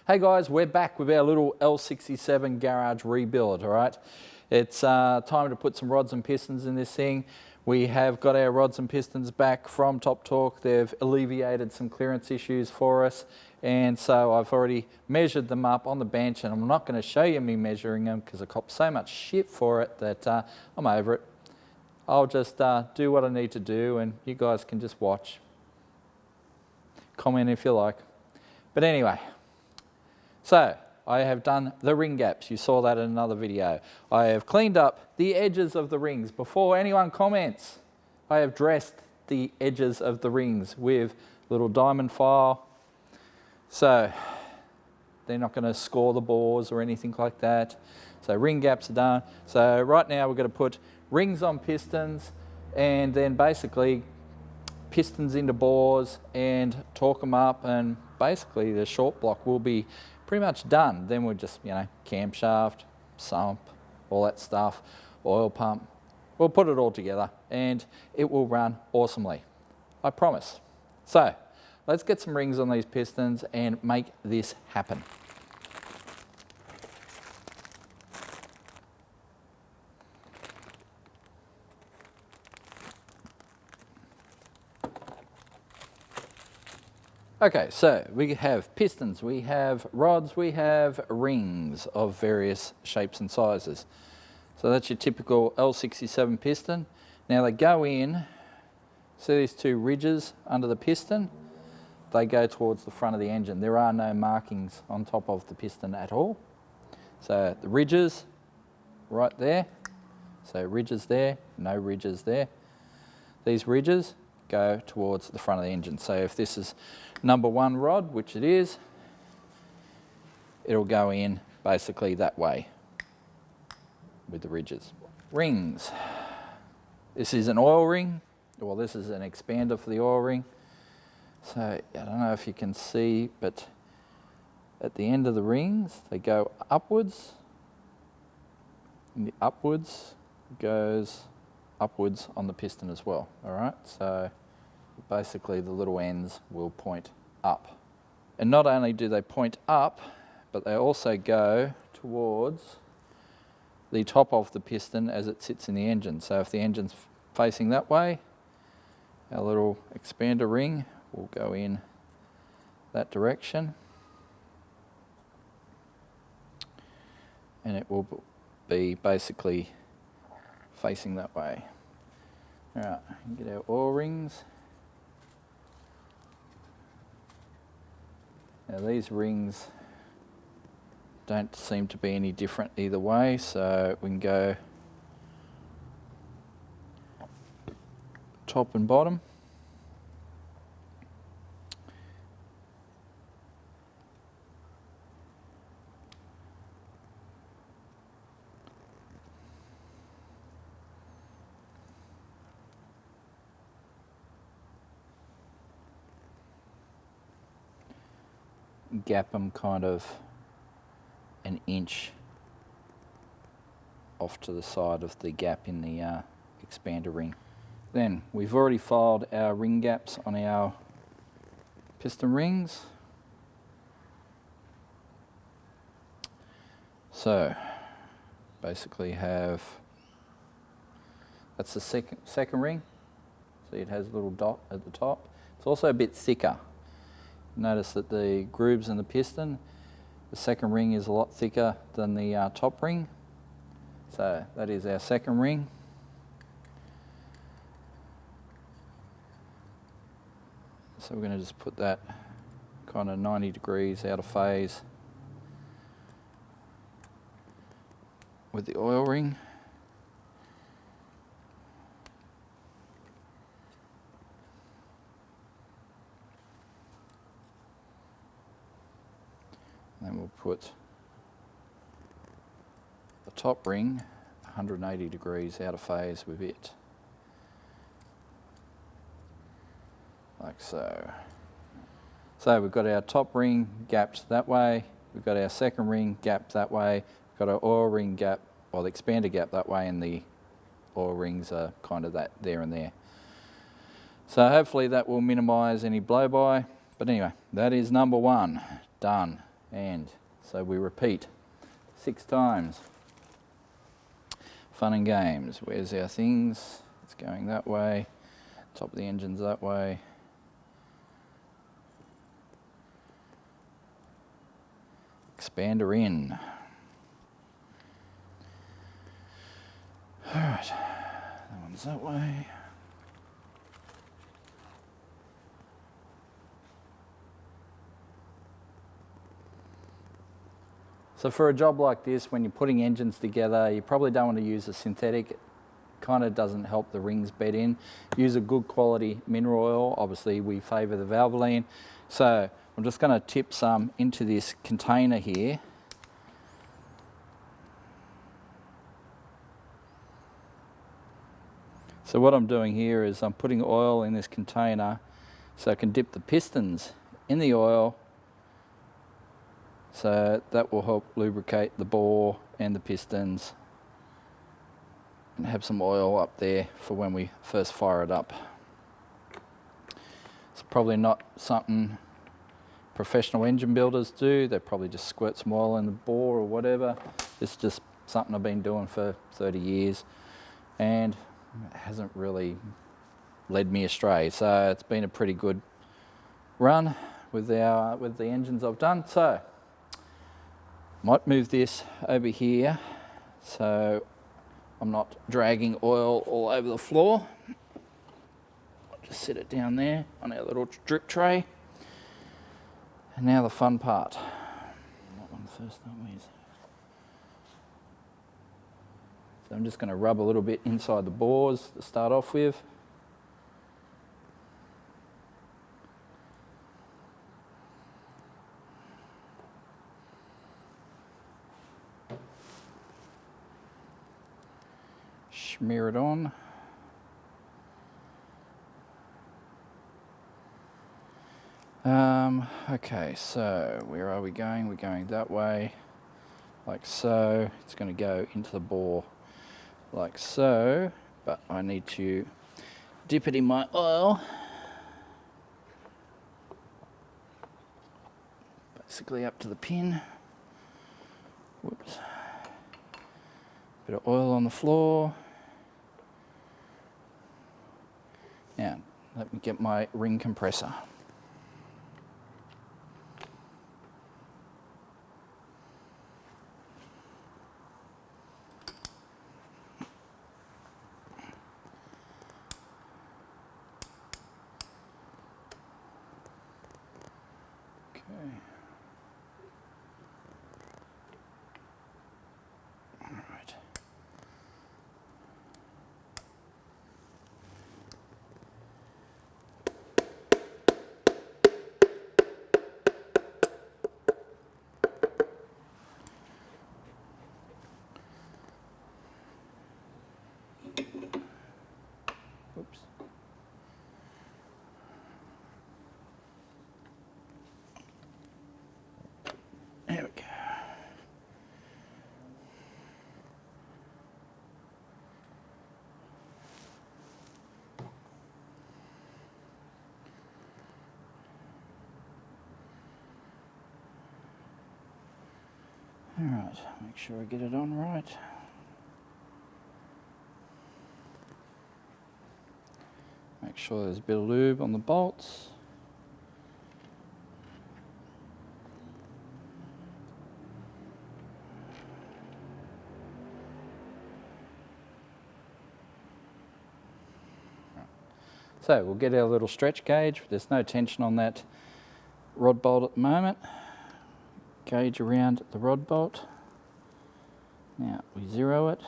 Hey guys, we're back with our little L67 garage rebuild, all right? It's time to put some rods and pistons in this thing. We have got our rods and pistons back from Top Torque. They've alleviated some clearance issues for us. And so I've already measured them up on the bench, and I'm not going to show you me measuring them because I copped so much shit for it that I'm over it. I'll just do what I need to do, and you guys can just watch. Comment if you like. But anyway, so I have done the ring gaps. You saw that in another video. I have cleaned up the edges of the rings. Before anyone comments, I have dressed the edges of the rings with little diamond file. So they're not going to score the bores or anything like that. So ring gaps are done. So right now we're going to put rings on pistons and then basically pistons into bores and torque them up, and basically the short block will be pretty much done. Then we'll just, camshaft, sump, all that stuff, oil pump. We'll put it all together and it will run awesomely. I promise. So let's get some rings on these pistons and make this happen. Okay, so we have pistons, we have rods, we have rings of various shapes and sizes. So that's your typical L67 piston. Now they go in, see these two ridges under the piston? They go towards the front of the engine. There are no markings on top of the piston at all. So the ridges right there, so ridges there, no ridges there. These ridges go towards the front of the engine. So if this is number one rod, which it is, it'll go in basically that way with the ridges. Rings. This is an oil ring. Well, this is an expander for the oil ring. So I don't know if you can see, but at the end of the rings, they go upwards. And the upwards goes upwards on the piston as well, all right? So basically the little ends will point up. And not only do they point up, but they also go towards the top of the piston as it sits in the engine. So if the engine's facing that way, our little expander ring will go in that direction. And it will be basically facing that way. All right, get our oil rings. Now these rings don't seem to be any different either way, so we can go top and bottom. Gap them kind of an inch off to the side of the gap in the expander ring. Then we've already filed our ring gaps on our piston rings. So basically that's the second ring. See, it has a little dot at the top. It's also a bit thicker. Notice that the grooves in the piston, the second ring is a lot thicker than the top ring. So that is our second ring. So we're going to just put that kind of 90 degrees out of phase with the oil ring. Then we'll put the top ring 180 degrees out of phase with it. Like so. So we've got our top ring gapped that way, we've got our second ring gapped that way, we've got our oil ring gap, well the expander gap that way, and the oil rings are kind of that there and there. So hopefully that will minimise any blow by. But anyway, that is number one, done. And so we repeat 6 times. Fun and games. Where's our things? It's going that way. Top of the engine's that way. Expander in. All right, that one's that way. So for a job like this, when you're putting engines together, you probably don't want to use a synthetic. It kind of doesn't help the rings bed in. Use a good quality mineral oil. Obviously, we favour the Valvoline. So I'm just going to tip some into this container here. So what I'm doing here is I'm putting oil in this container so I can dip the pistons in the oil, so that will help lubricate the bore and the pistons and have some oil up there for when we first fire it up. It's probably not something professional engine builders do. They probably just squirt some oil in the bore or whatever. It's just something I've been doing for 30 years and it hasn't really led me astray. So it's been a pretty good run with the engines I've done. So might move this over here so I'm not dragging oil all over the floor. I'll just set it down there on our little drip tray. And now the fun part. That one first, so I'm just going to rub a little bit inside the bores to start off with. Smear it on. Okay, so where are we going? We're going that way, like so. It's going to go into the bore like so, but I need to dip it in my oil. Basically up to the pin. Whoops. Bit of oil on the floor. Now, let me get my ring compressor. Oops. There we go. All right, make sure I get it on right. Make sure there's a bit of lube on the bolts. So we'll get our little stretch gauge. There's no tension on that rod bolt at the moment. Gauge around the rod bolt. Now we zero it.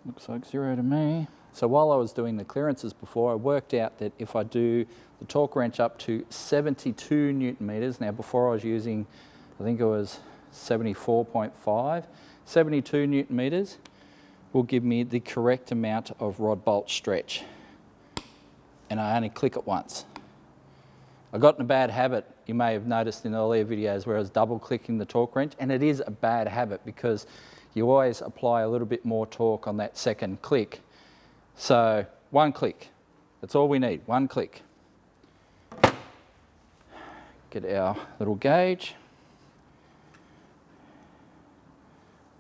Looks like zero to me. So while I was doing the clearances before, I worked out that if I do the torque wrench up to 72 Newton meters, now before I was using, I think it was 74.5, 72 Newton meters will give me the correct amount of rod bolt stretch. And I only click it once. I got in a bad habit, you may have noticed in earlier videos where I was double clicking the torque wrench, and it is a bad habit because you always apply a little bit more torque on that second click. So one click, that's all we need, one click. Get our little gauge,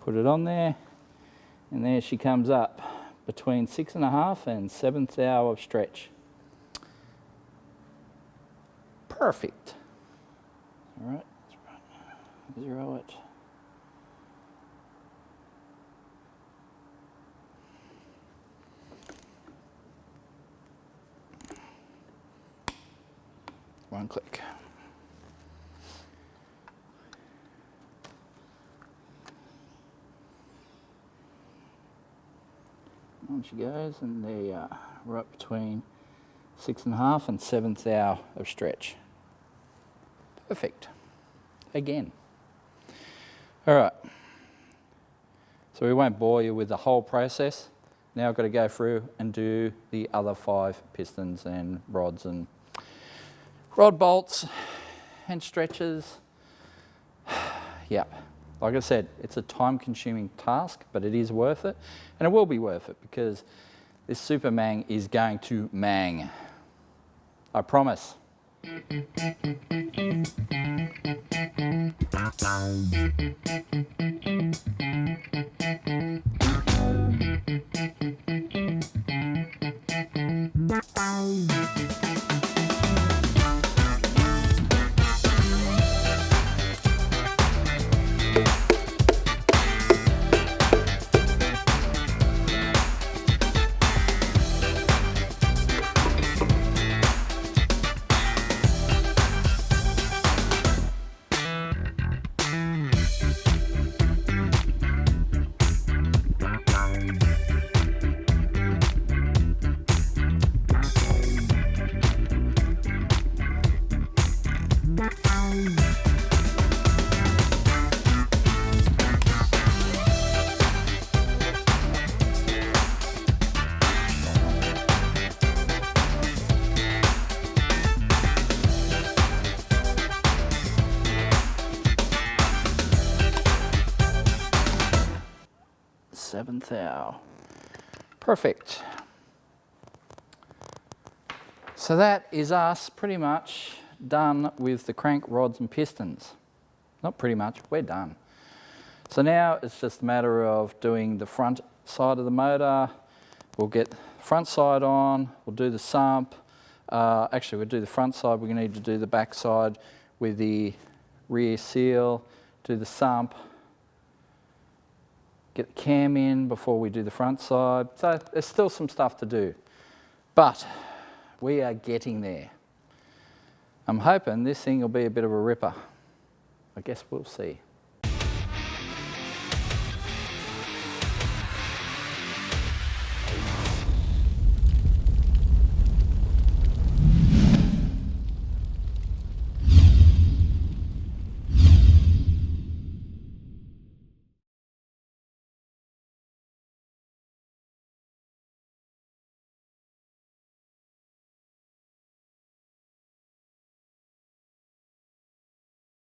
put it on there, and there she comes up between 6.5 and 7th thou of stretch. Perfect. All right, zero it. One click. On she goes, and there you are, right between 6.5 and 7th thou of stretch. Perfect. Again. All right. So we won't bore you with the whole process. Now I've got to go through and do the other 5 pistons and rods and rod bolts and stretchers. Yep. Like I said, it's a time-consuming task, but it is worth it, and it will be worth it because this Supermang is going to mang. I promise. Seventh thou. Perfect. So that is us pretty much done with the crank rods and pistons. Not pretty much, we're done. So now it's just a matter of doing the front side of the motor. We'll get the front side on, we'll do the sump. Actually, we'll do the front side, we're going to need to do the back side with the rear seal, do the sump, get the cam in before we do the front side. So there's still some stuff to do, but we are getting there. I'm hoping this thing will be a bit of a ripper. I guess we'll see.